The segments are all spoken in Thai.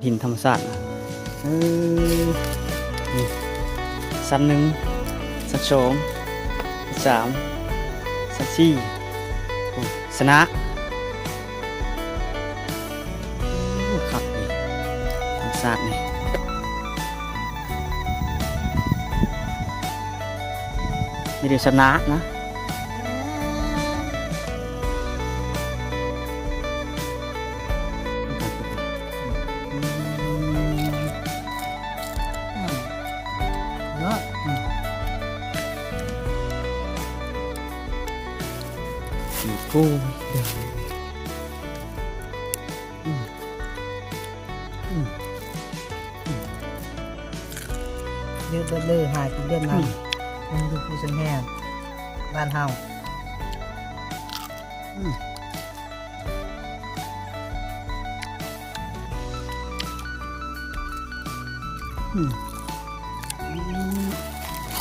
หินธรรมชาตินะนี่ชั้นหนึ่งชั้นสองชั้นสามชั้นสี่โอ้สนะโอ้ขับนี่ธรรมชาตินี่นี่เดี๋ยวชนะนะเนาะสีฟูเดี๋ยวเดือดเลยหายกินเดือดน้ำมันดูผู้สังแห่บ้านเฮา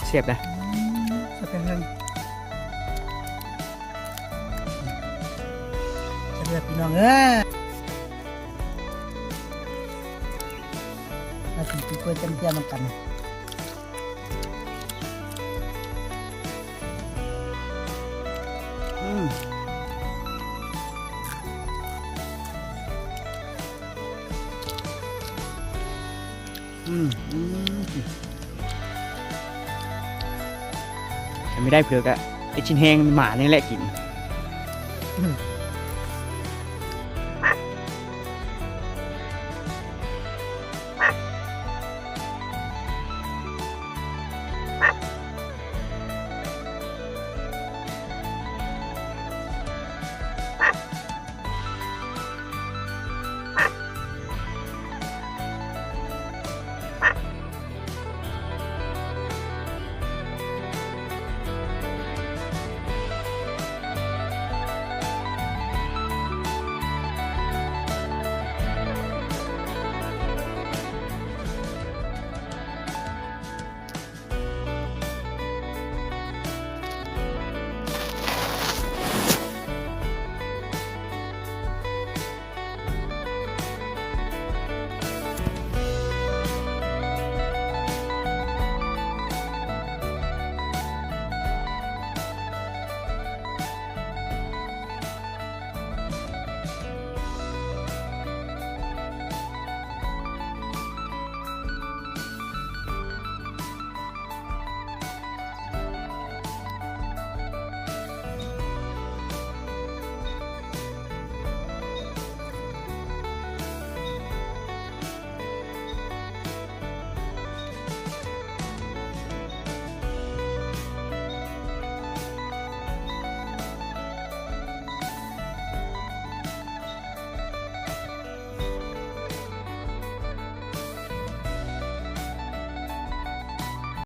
เสียบเลย จะเป็นเรื่องจะเลือกพี่น้องมาถึงปีกล้วยจำเจียมกันไม่ได้เผือกอะไอชิ้นแห้งหมานี่แหละกิน